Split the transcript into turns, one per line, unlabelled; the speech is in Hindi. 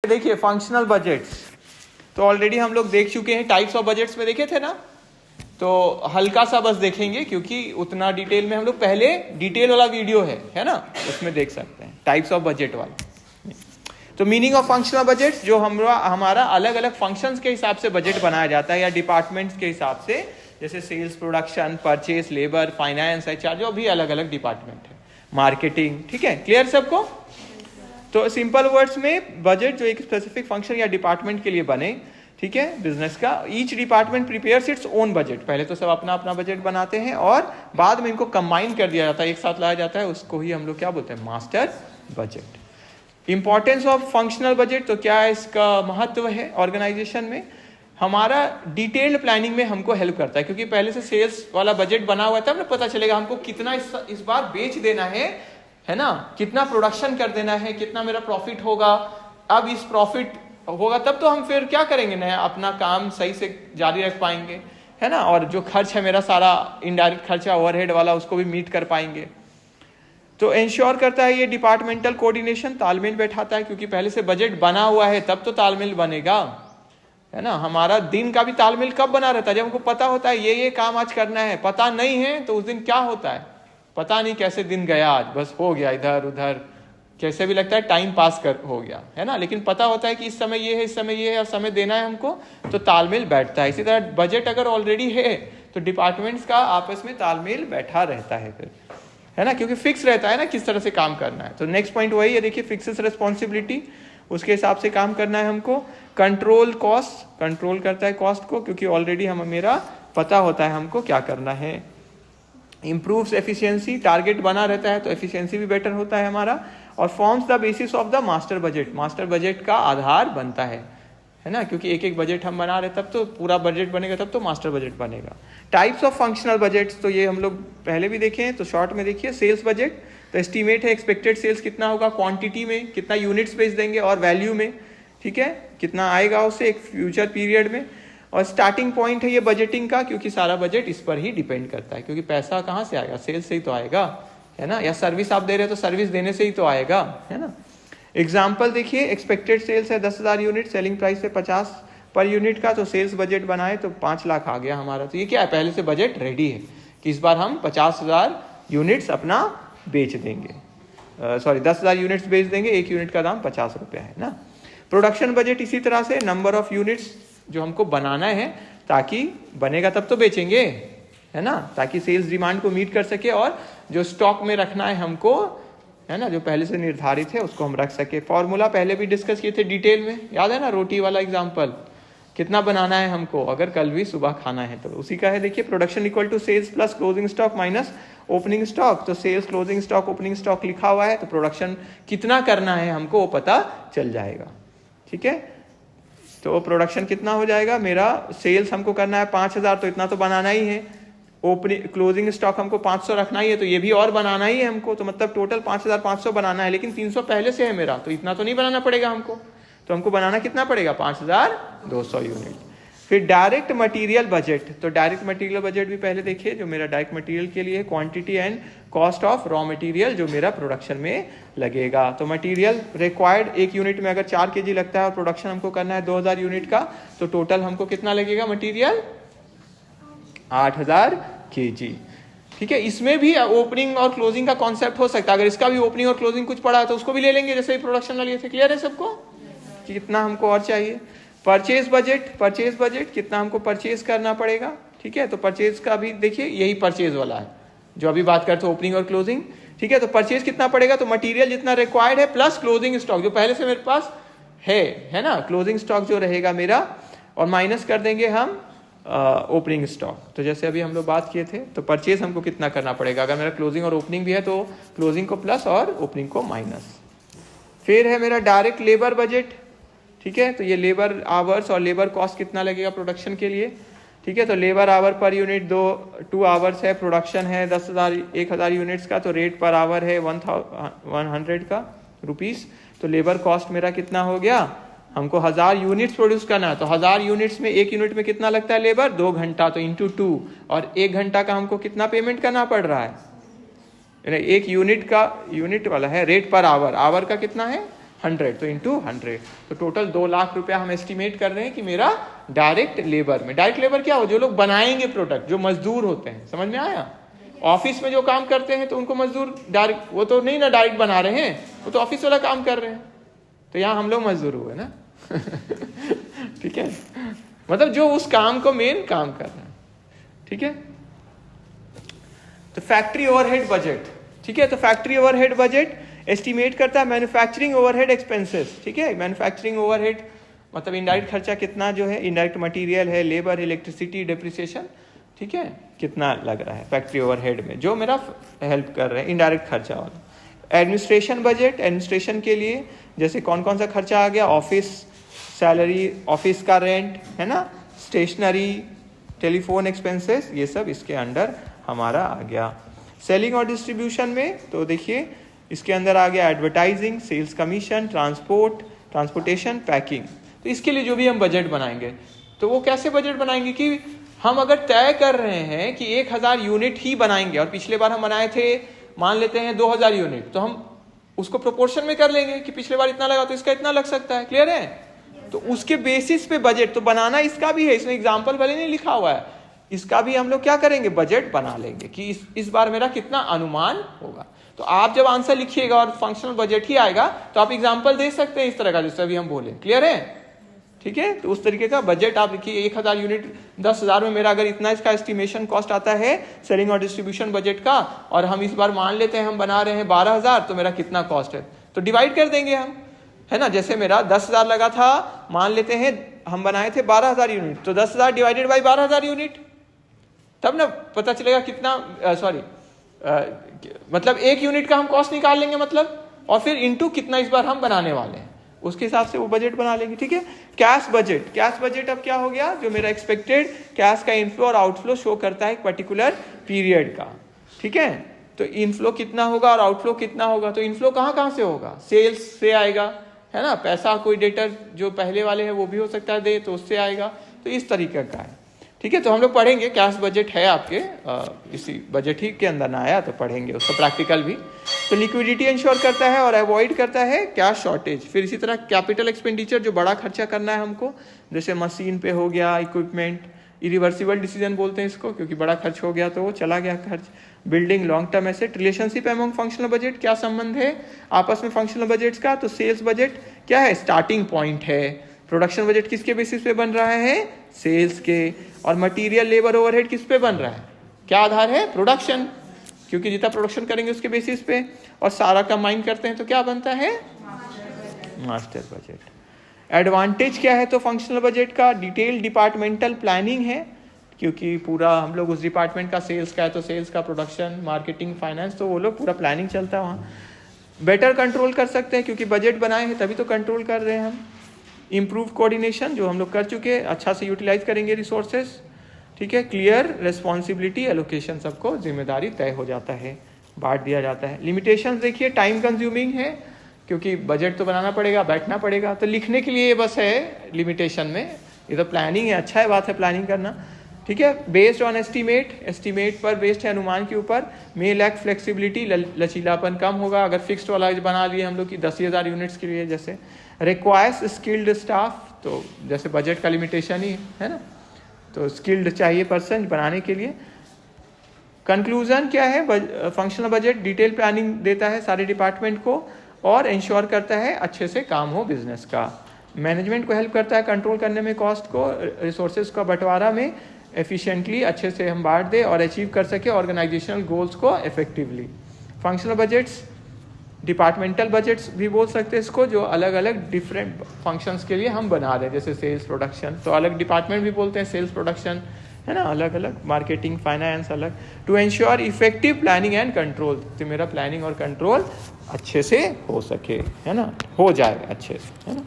देखिए फंक्शनल बजट्स तो ऑलरेडी हम लोग देख चुके हैं, टाइप्स ऑफ बजट्स में देखे थे ना, तो हल्का सा बस देखेंगे क्योंकि उतना डिटेल में हम लोग पहले डिटेल वाला वीडियो है ना, उसमें देख सकते हैं टाइप्स ऑफ बजट वाला। तो मीनिंग ऑफ फंक्शनल बजट, जो हमारा अलग अलग फंक्शंस के हिसाब से बजट बनाया जाता है या डिपार्टमेंट्स के हिसाब से, जैसे sales, production, purchase, labour, finance, HR, जो भी अलग अलग डिपार्टमेंट है, मार्केटिंग। ठीक है, क्लियर सबको? तो सिंपल वर्ड्स में बजट जो एक स्पेसिफिक फंक्शन या डिपार्टमेंट के लिए बने, ठीक है, बिजनेस का, each department prepares its own budget. पहले तो सब अपना अपना बजट बनाते हैं और बाद में इनको कंबाइन कर दिया जाता है, एक साथ लाया जाता है, उसको ही हम लोग क्या बोलते हैं, master budget. Importance of functional budget, तो क्या है इसका महत्व है ऑर्गेनाइजेशन में? हमारा डिटेल्ड प्लानिंग में हमको हेल्प करता है, क्योंकि पहले से सेल्स वाला बजट बना हुआ था, हमें पता चलेगा हमको कितना इस बार बेच देना है ना, कितना प्रोडक्शन कर देना है, कितना मेरा प्रॉफिट होगा। अब इस प्रॉफिट होगा तब तो हम फिर क्या करेंगे, नया अपना काम सही से जारी रख पाएंगे, है ना, और जो खर्च है मेरा सारा इनडायरेक्ट खर्चा ओवरहेड वाला, उसको भी मीट कर पाएंगे। तो इंश्योर करता है ये डिपार्टमेंटल कोऑर्डिनेशन, तालमेल बैठाता है, क्योंकि पहले से बजट बना हुआ है तब तो तालमेल बनेगा, है ना। हमारा दिन का भी तालमेल कब बना रहता है, जब हमको पता होता है ये काम आज करना है। पता नहीं है तो उस दिन क्या होता है, पता नहीं कैसे दिन गया, आज बस हो गया इधर उधर, कैसे भी लगता है टाइम पास कर हो गया, है ना। लेकिन पता होता है कि इस समय ये है, इस समय ये है, और समय देना है हमको, तो तालमेल बैठता है। इसी तरह बजट अगर ऑलरेडी है तो डिपार्टमेंट्स का आपस में तालमेल बैठा रहता है फिर, है ना, क्योंकि फिक्स रहता है ना किस तरह से काम करना है। तो नेक्स्ट पॉइंट वही है, देखिए, फिक्सेस रिस्पॉन्सिबिलिटी, उसके हिसाब से काम करना है हमको। कंट्रोल कॉस्ट, कंट्रोल करता है कॉस्ट को, क्योंकि ऑलरेडी मेरा पता होता है हमको क्या करना है। इम्प्रूव्स एफिशिएंसी, टारगेट बना रहता है तो एफिशिएंसी भी बेटर होता है हमारा। और forms the basis of the master budget, master budget का आधार बनता है ना, क्योंकि एक एक बजट हम बना रहे तब तो पूरा बजट बनेगा, तब तो मास्टर बजट बनेगा। टाइप्स ऑफ फंक्शनल बजट्स, तो ये हम लोग पहले भी देखे हैं, तो शॉर्ट में देखिए। सेल्स बजट, तो एस्टीमेट है एक्सपेक्टेड सेल्स कितना होगा, क्वांटिटी में कितना यूनिट्स बेच देंगे, और वैल्यू में, ठीक है, कितना आएगा उससे एक फ्यूचर पीरियड में। और स्टार्टिंग पॉइंट है ये बजटिंग का, क्योंकि सारा बजट इस पर ही डिपेंड करता है, क्योंकि पैसा कहाँ से आएगा, सेल्स से ही तो आएगा, है ना, या सर्विस आप दे रहे हो तो सर्विस देने से ही तो आएगा, है ना। एग्जाम्पल देखिए, एक्सपेक्टेड सेल्स है 10,000 यूनिट, सेलिंग प्राइस है 50 पर यूनिट का, तो सेल्स बजट बनाए तो 5 लाख आ गया हमारा। तो ये क्या है, पहले से बजट रेडी है कि इस बार हम 50,000 यूनिट्स अपना बेच देंगे, 10,000 यूनिट्स बेच देंगे, एक यूनिट का दाम 50 रुपया है ना। प्रोडक्शन बजट इसी तरह से, नंबर ऑफ यूनिट्स जो हमको बनाना है, ताकि बनेगा तब तो बेचेंगे, है ना, ताकि सेल्स डिमांड को मीट कर सके, और जो स्टॉक में रखना है हमको, है ना, जो पहले से निर्धारित है उसको हम रख सके। फॉर्मूला पहले भी डिस्कस किए थे डिटेल में, याद है ना, रोटी वाला एग्जांपल, कितना बनाना है हमको अगर कल भी सुबह खाना है तो, उसी का है। देखिए, production equal to sales plus closing stock minus opening stock, तो sales, closing stock, opening stock लिखा हुआ है, तो प्रोडक्शन कितना करना है हमको वो पता चल जाएगा, ठीक है। तो प्रोडक्शन कितना हो जाएगा मेरा, सेल्स हमको करना है 5,000, तो इतना तो बनाना ही है। ओपनिंग क्लोजिंग स्टॉक हमको 500 रखना ही है, तो ये भी और बनाना ही है हमको, तो मतलब टोटल 5,500 बनाना है, लेकिन 300 पहले से है मेरा, तो इतना तो नहीं बनाना पड़ेगा हमको, तो हमको बनाना कितना पड़ेगा, 5,200 यूनिट। फिर डायरेक्ट मटेरियल बजट, तो डायरेक्ट मटेरियल बजट भी पहले देखिए, जो मेरा डायरेक्ट मटेरियल के लिए quantity and cost of raw material जो मेरा प्रोडक्शन में लगेगा। तो मटेरियल रिक्वायर्ड, एक यूनिट में अगर 4 kg लगता है और प्रोडक्शन हमको करना है 2,000 यूनिट का, तो टोटल हमको कितना लगेगा मटेरियल, 8,000 kg, ठीक है। इसमें भी ओपनिंग और क्लोजिंग का कॉन्सेप्ट हो सकता है, अगर इसका भी ओपनिंग और क्लोजिंग कुछ पड़ा है तो उसको भी ले लेंगे, जैसे प्रोडक्शन वाली है। क्लियर है सबको कि कितना हमको और चाहिए। परचेज बजट, परचेज बजट कितना हमको परचेज करना पड़ेगा, ठीक है। तो परचेज का भी देखिए, यही परचेज वाला है जो अभी बात करते हैं, ओपनिंग और क्लोजिंग, ठीक है। तो परचेज कितना पड़ेगा, तो मटेरियल जितना रिक्वायर्ड है प्लस क्लोजिंग स्टॉक जो पहले से मेरे पास है ना, क्लोजिंग स्टॉक जो रहेगा मेरा, और माइनस कर देंगे हम ओपनिंग स्टॉक। तो जैसे अभी हम लोग बात किए थे, तो परचेज हमको कितना करना पड़ेगा, अगर मेरा क्लोजिंग और ओपनिंग भी है तो क्लोजिंग को प्लस और ओपनिंग को माइनस। फिर है मेरा डायरेक्ट लेबर बजट, ठीक है। तो ये लेबर आवर्स और लेबर कॉस्ट कितना लगेगा प्रोडक्शन के लिए, ठीक है। तो labour our per unit 2 hours है, प्रोडक्शन है 1,000 यूनिट्स का, तो रेट पर आवर है 100 का रुपीस। तो लेबर कॉस्ट मेरा कितना हो गया, हमको 1,000 यूनिट्स प्रोड्यूस करना है, तो 1,000 यूनिट्स में एक यूनिट में कितना लगता है लेबर, 2 घंटा, तो इंटू 2, और 1 घंटा का हमको कितना पेमेंट करना पड़ रहा है, एक यूनिट का, यूनिट वाला है रेट पर आवर, आवर का कितना है 100, तो इंटू 100, तो टोटल 2 लाख रुपया हम एस्टिमेट कर रहे हैं कि मेरा डायरेक्ट लेबर में। डायरेक्ट लेबर क्या हो, जो लोग बनाएंगे प्रोडक्ट, जो मजदूर होते हैं, समझ में आया? ऑफिस में जो काम करते हैं तो उनको मजदूर डायरेक्ट, वो तो नहीं ना डायरेक्ट बना रहे हैं, वो तो ऑफिस वाला काम कर रहे हैं, तो यहाँ हम लोग मजदूर हुए ना। ठीक है, मतलब जो उस काम को मेन काम कर रहे हैं। ठीक है, तो फैक्ट्री ओवरहेड बजट, ठीक है, तो फैक्ट्री ओवरहेड बजट एस्टिमेट करता है मैन्युफैक्चरिंग ओवरहेड एक्सपेंसेस। ठीक है, मैन्युफैक्चरिंग ओवरहेड मतलब इनडायरेक्ट खर्चा कितना जो है, इनडायरेक्ट मटेरियल है, लेबर, इलेक्ट्रिसिटी, डेप्रिसिएशन, ठीक है, कितना लग रहा है फैक्ट्री ओवरहेड में, जो मेरा हेल्प कर रहे हैं इनडायरेक्ट खर्चा वाला। एडमिनिस्ट्रेशन बजट, एडमिनिस्ट्रेशन के लिए जैसे कौन कौन सा खर्चा आ गया, ऑफिस सैलरी, ऑफिस का रेंट है ना, स्टेशनरी, टेलीफोन एक्सपेंसेस, ये सब इसके अंडर हमारा आ गया। सेलिंग और डिस्ट्रीब्यूशन में तो देखिए इसके अंदर आ गया advertising, sales commission, transportation, packing. तो इसके लिए जो भी हम बजट बनाएंगे तो वो कैसे बजट बनाएंगे कि हम अगर तय कर रहे हैं कि 1000 यूनिट ही बनाएंगे और पिछले बार हम बनाए थे मान लेते हैं 2000 यूनिट, तो हम उसको प्रोपोर्शन में कर लेंगे कि पिछले बार इतना लगा तो इसका इतना लग सकता है। क्लियर है? तो उसके बेसिस पे बजट तो बनाना इसका भी है, इसमें एग्जाम्पल भले नहीं लिखा हुआ है, इसका भी हम लोग क्या करेंगे, बजट बना लेंगे कि इस बार मेरा कितना अनुमान होगा। तो आप जब आंसर लिखिएगा और फंक्शनल बजट ही आएगा तो आप एग्जाम्पल दे सकते हैं इस तरह का, जैसे अभी हम बोले। क्लियर है? ठीक है, तो उस तरीके का बजट आप लिखिए। 1000 यूनिट 10,000 में मेरा अगर इतना इसका एस्टिमेशन कॉस्ट आता है सेलिंग और डिस्ट्रीब्यूशन बजट का, और हम इस बार मान लेते हैं हम बना रहे हैं 12,000, तो मेरा कितना कॉस्ट है, तो डिवाइड कर देंगे हम, है ना। जैसे मेरा 10,000 लगा था, मान लेते हैं हम बनाए थे 12,000 यूनिट, तो 10,000 डिवाइडेड बाई 12,000 यूनिट, तब ना पता चलेगा कितना, मतलब 1 यूनिट का हम कॉस्ट निकाल लेंगे मतलब, और फिर इनटू कितना इस बार हम बनाने वाले हैं, उसके हिसाब से वो बजट बना लेंगे। ठीक है, कैश बजट, कैश बजट अब क्या हो गया, जो मेरा एक्सपेक्टेड कैश का इनफ्लो और आउटफ्लो शो करता है एक पर्टिकुलर पीरियड का। ठीक है, तो इनफ्लो कितना होगा और आउटफ्लो कितना होगा, तो इनफ्लो कहाँ से होगा, सेल्स से आएगा, है ना, पैसा कोई डेटर जो पहले वाले हैं वो भी हो सकता है दे, तो उससे आएगा, तो इस तरीके का है। ठीक है, तो हम लोग पढ़ेंगे, कैश बजट है आपके इसी बजट ही के अंदर ना आया तो पढ़ेंगे उसका प्रैक्टिकल भी। तो लिक्विडिटी इंश्योर करता है और अवॉइड करता है कैश शॉर्टेज। फिर इसी तरह कैपिटल एक्सपेंडिचर, जो बड़ा खर्चा करना है हमको, जैसे मशीन पे हो गया, इक्विपमेंट, इरिवर्सिबल डिसीजन बोलते हैं इसको, क्योंकि बड़ा खर्च हो गया तो वो चला गया खर्च। Building, long term asset, relationship among functional budget, क्या संबंध है आपस में फंक्शनल बजट्स का, तो सेल्स बजट क्या है, स्टार्टिंग पॉइंट है। प्रोडक्शन बजट किसके बेसिस पे बन रहा है, सेल्स के। और मटेरियल, लेबर, ओवरहेड किस पे बन रहा है, क्या आधार है, प्रोडक्शन, क्योंकि जितना प्रोडक्शन करेंगे उसके बेसिस पे, और सारा कंबाइन करते हैं तो क्या बनता है, मास्टर बजट। एडवांटेज क्या है तो फंक्शनल बजट का, डिटेल डिपार्टमेंटल प्लानिंग है, क्योंकि पूरा हम लोग उस डिपार्टमेंट का, सेल्स का है तो सेल्स का, प्रोडक्शन, मार्केटिंग, फाइनेंस, तो वो लोग पूरा प्लानिंग चलता है वहाँ। बेटर कंट्रोल कर सकते हैं क्योंकि बजट बनाए हैं तभी तो कंट्रोल कर रहे हैं हम। इम्प्रूव कोऑर्डिनेशन, जो हम लोग कर चुके हैं, अच्छा से यूटिलाइज करेंगे रिसोर्सेज। ठीक है, क्लियर रिस्पॉन्सिबिलिटी एलोकेशन, सबको जिम्मेदारी तय हो जाता है, बांट दिया जाता है। लिमिटेशंस देखिए, टाइम कंज्यूमिंग है क्योंकि बजट तो बनाना पड़ेगा, बैठना पड़ेगा, तो लिखने के लिए बस है लिमिटेशन में, ये तो प्लानिंग है, अच्छा है, बात है प्लानिंग करना। ठीक है, बेस्ड ऑन एस्टीमेट पर बेस्ड है, अनुमान के ऊपर। मे लैक फ्लेक्सिबिलिटी, लचीलापन कम होगा अगर फिक्स्ड वाला बना लिए हम लोग कि 10,000 यूनिट्स के लिए, जैसे रिक्वायर्स स्किल्ड स्टाफ, तो जैसे बजट का लिमिटेशन ही है ना, तो स्किल्ड चाहिए पर्सन बनाने के लिए। कंक्लूजन क्या है, फंक्शनल बजट डिटेल प्लानिंग देता है सारे डिपार्टमेंट को और इंश्योर करता है अच्छे से काम हो बिजनेस का। मैनेजमेंट को हेल्प करता है कंट्रोल करने में, कॉस्ट को, रिसोर्सेज का बंटवारा में एफिशिएंटली अच्छे से हम बांट दें और अचीव कर सके ऑर्गेनाइजेशनल गोल्स को effectively. Functional budgets, departmental budgets भी बोल सकते हैं इसको, जो अलग अलग डिफरेंट फंक्शंस के लिए हम बना रहे हैं, जैसे सेल्स, प्रोडक्शन, तो अलग डिपार्टमेंट भी बोलते हैं, सेल्स, प्रोडक्शन, है ना, अलग अलग, मार्केटिंग, फाइनेंस अलग। To ensure effective planning and control, तो मेरा प्लानिंग और कंट्रोल अच्छे से हो सके, है ना, हो जाए अच्छे से, है ना।